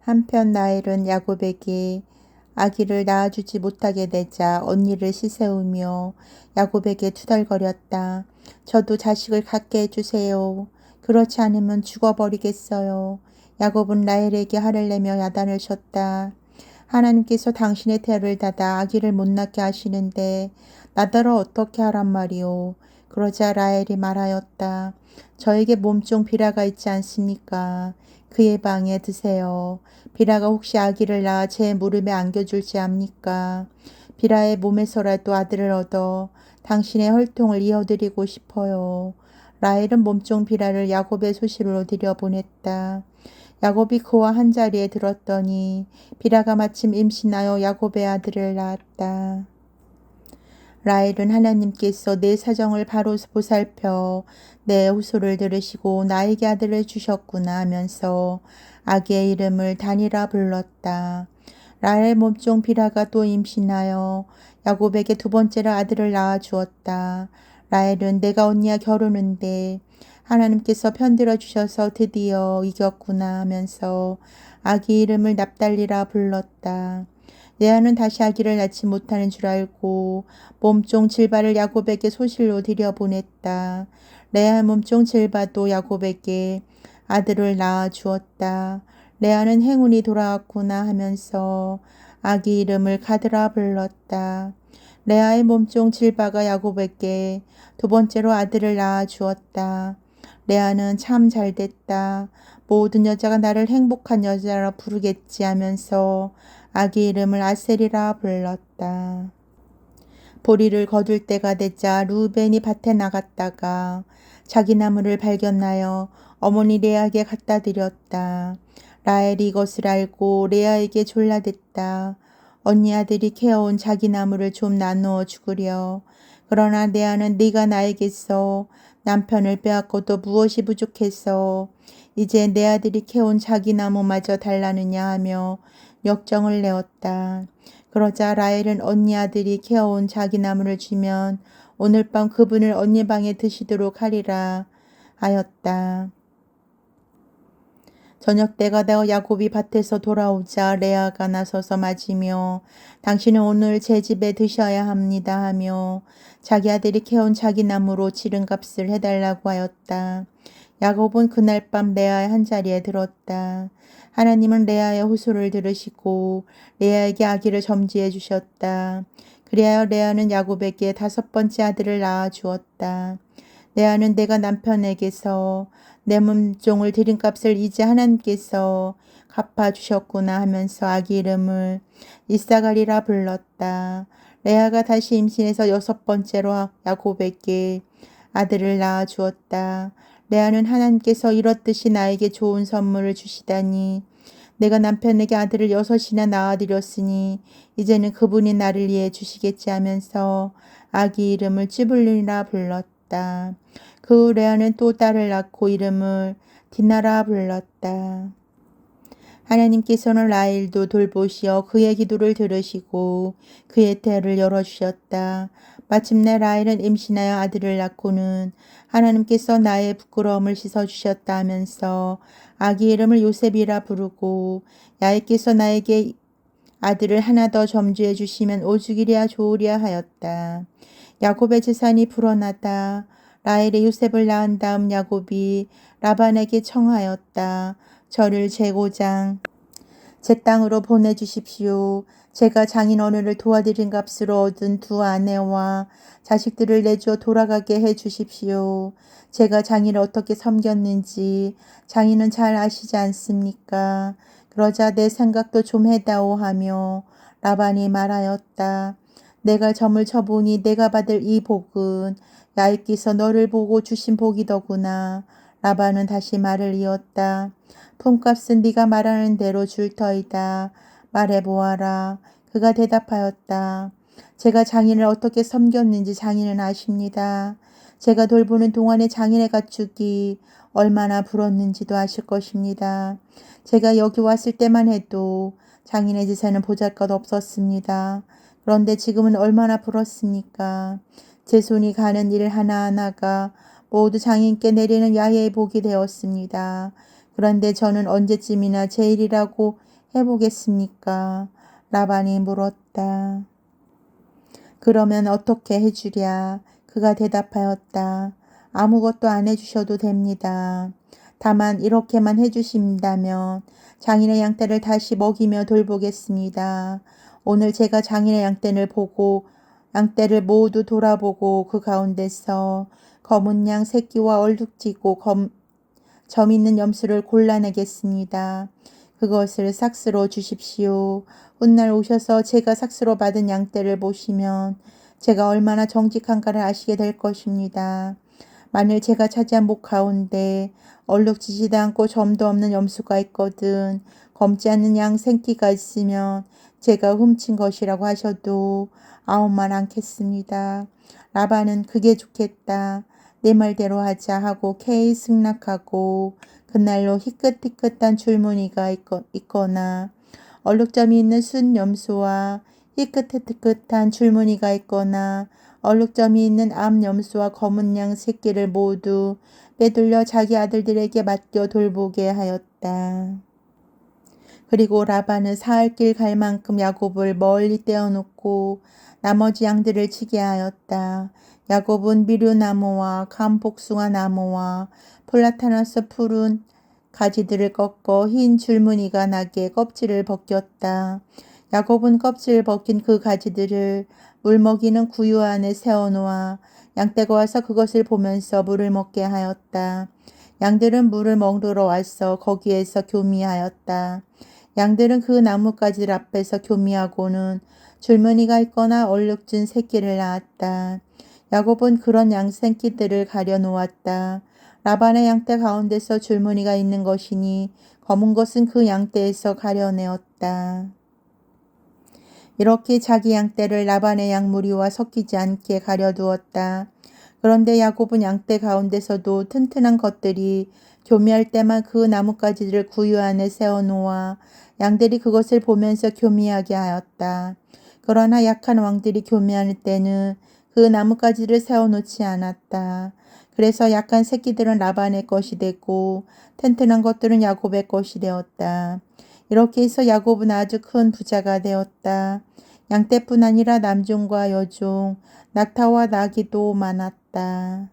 한편 라헬은 야곱에게 아기를 낳아주지 못하게 되자 언니를 시세우며 야곱에게 투덜거렸다. 저도 자식을 갖게 해주세요. 그렇지 않으면 죽어버리겠어요. 야곱은 라헬에게 화를 내며 야단을 쳤다. 하나님께서 당신의 태를 닫아 아기를 못 낳게 하시는데 나더러 어떻게 하란 말이오. 그러자 라헬이 말하였다. 저에게 몸종 비라가 있지 않습니까? 그의 방에 드세요. 비라가 혹시 아기를 낳아 제 무릎에 안겨줄지 압니까? 비라의 몸에서라도 아들을 얻어 당신의 혈통을 이어드리고 싶어요. 라헬은 몸종 비라를 야곱의 소실로 들여보냈다. 야곱이 그와 한자리에 들었더니 비라가 마침 임신하여 야곱의 아들을 낳았다. 라헬은 하나님께서 내 사정을 바로 보살펴 내 후소를 들으시고 나에게 아들을 주셨구나 하면서 아기의 이름을 단이라 불렀다. 라헬 몸종 비라가 또 임신하여 야곱에게 두 번째로 아들을 낳아 주었다. 라헬은 내가 언니와 결혼한데 하나님께서 편들어 주셔서 드디어 이겼구나 하면서 아기 이름을 납달리라 불렀다. 레아는 다시 아기를 낳지 못하는 줄 알고 몸종 질바를 야곱에게 소실로 들여보냈다. 레아의 몸종 질바도 야곱에게 아들을 낳아 주었다. 레아는 행운이 돌아왔구나 하면서 아기 이름을 가드라 불렀다. 레아의 몸종 질바가 야곱에게 두 번째로 아들을 낳아 주었다. 레아는 참 잘됐다. 모든 여자가 나를 행복한 여자라 부르겠지 하면서 아기 이름을 아셀이라 불렀다. 보리를 거둘 때가 되자 루벤이 밭에 나갔다가 자기 나무를 발견하여 어머니 레아에게 갖다 드렸다. 라헬이 이것을 알고 레아에게 졸라댔다. 언니 아들이 캐어온 자기 나무를 좀 나누어 주구려. 그러나 레아는 네가 나에게서 남편을 빼앗고도 무엇이 부족해서 이제 내 아들이 캐온 자기 나무마저 달라느냐 하며 역정을 내었다. 그러자 라헬은 언니 아들이 캐어온 자기 나무를 주면 오늘 밤 그분을 언니 방에 드시도록 하리라 하였다. 저녁 때가 되어 야곱이 밭에서 돌아오자 레아가 나서서 맞으며 당신은 오늘 제 집에 드셔야 합니다 하며 자기 아들이 캐온 자기 나무로 지름값을 해달라고 하였다. 야곱은 그날 밤 레아의 한자리에 들었다. 하나님은 레아의 호소를 들으시고 레아에게 아기를 점지해 주셨다. 그리하여 레아는 야곱에게 다섯 번째 아들을 낳아 주었다. 레아는 내가 남편에게서 내 몸종을 드린 값을 이제 하나님께서 갚아주셨구나 하면서 아기 이름을 이사가리라 불렀다. 레아가 다시 임신해서 여섯 번째로 야곱에게 아들을 낳아 주었다. 레아는 하나님께서 이렇듯이 나에게 좋은 선물을 주시다니 내가 남편에게 아들을 여섯이나 낳아드렸으니 이제는 그분이 나를 위해 주시겠지 하면서 아기 이름을 찌블린이라 불렀다. 그 후 레아는 또 딸을 낳고 이름을 디나라 불렀다. 하나님께서는 라헬도 돌보시어 그의 기도를 들으시고 그의 태를 열어주셨다. 마침내 라헬은 임신하여 아들을 낳고는 하나님께서 나의 부끄러움을 씻어주셨다 하면서 아기 이름을 요셉이라 부르고 야훼께서 나에게 아들을 하나 더 점주해 주시면 오죽이랴 좋으랴 하였다. 야곱의 재산이 불어나다. 라헬이 요셉을 낳은 다음 야곱이 라반에게 청하였다. 저를 제 고장 제 땅으로 보내주십시오. 제가 장인 어른을 도와드린 값으로 얻은 두 아내와 자식들을 내줘 돌아가게 해 주십시오. 제가 장인을 어떻게 섬겼는지 장인은 잘 아시지 않습니까? 그러자 내 생각도 좀 해다오 하며 라반이 말하였다. 내가 점을 쳐보니 내가 받을 이 복은 야훼께서 너를 보고 주신 복이더구나. 라반은 다시 말을 이었다. 품값은 네가 말하는 대로 줄 터이다. 말해보아라. 그가 대답하였다. 제가 장인을 어떻게 섬겼는지 장인은 아십니다. 제가 돌보는 동안에 장인의 가축이 얼마나 불었는지도 아실 것입니다. 제가 여기 왔을 때만 해도 장인의 재산은 보잘것 없었습니다. 그런데 지금은 얼마나 불었습니까? 제 손이 가는 일 하나하나가 모두 장인께 내리는 야훼의 복이 되었습니다. 그런데 저는 언제쯤이나 제 일이라고 해보겠습니까? 라반이 물었다. 그러면 어떻게 해주랴? 그가 대답하였다. 아무것도 안 해주셔도 됩니다. 다만 이렇게만 해주신다면 장인의 양떼를 다시 먹이며 돌보겠습니다. 오늘 제가 장인의 양떼를 모두 돌아보고 그 가운데서 검은 양 새끼와 얼룩지고 점 있는 염소를 골라내겠습니다. 그것을 삭스로 주십시오. 훗날 오셔서 제가 삭스로 받은 양떼를 보시면 제가 얼마나 정직한가를 아시게 될 것입니다. 만일 제가 차지한 목 가운데 얼룩지지도 않고 점도 없는 염소가 있거든 검지 않는 양 새끼가 있으면 제가 훔친 것이라고 하셔도 아무 말 않겠습니다. 라반은 그게 좋겠다. 내 말대로 하자 하고 캐이 승낙하고 그날로 희끗희끗한 줄무늬가 있거나 얼룩점이 있는 순 염소와 희끗희끗한 줄무늬가 있거나 얼룩점이 있는 암 염소와 검은 양 새끼를 모두 빼돌려 자기 아들들에게 맡겨 돌보게 하였다. 그리고 라반은 사흘 길 갈 만큼 야곱을 멀리 떼어놓고 나머지 양들을 치게 하였다. 야곱은 미류나무와 감복숭아 나무와 플라타나스 푸른 가지들을 꺾어 흰 줄무늬가 나게 껍질을 벗겼다. 야곱은 껍질을 벗긴 그 가지들을 물 먹이는 구유 안에 세워놓아 양떼가 와서 그것을 보면서 물을 먹게 하였다. 양들은 물을 먹으러 와서 거기에서 교미하였다. 양들은 그 나뭇가지들 앞에서 교미하고는 줄무늬가 있거나 얼룩진 새끼를 낳았다. 야곱은 그런 양 새끼들을 가려 놓았다. 라반의 양떼 가운데서 줄무늬가 있는 것이니 검은 것은 그 양떼에서 가려내었다. 이렇게 자기 양떼를 라반의 양무리와 섞이지 않게 가려두었다. 그런데 야곱은 양떼 가운데서도 튼튼한 것들이 교미할 때만 그 나뭇가지들을 구유 안에 세워놓아 양들이 그것을 보면서 교미하게 하였다. 그러나 약한 왕들이 교미할 때는 그 나뭇가지를 세워놓지 않았다. 그래서 약한 새끼들은 라반의 것이 되고 튼튼한 것들은 야곱의 것이 되었다. 이렇게 해서 야곱은 아주 큰 부자가 되었다. 양떼뿐 아니라 남종과 여종, 낙타와 나귀도 많았다.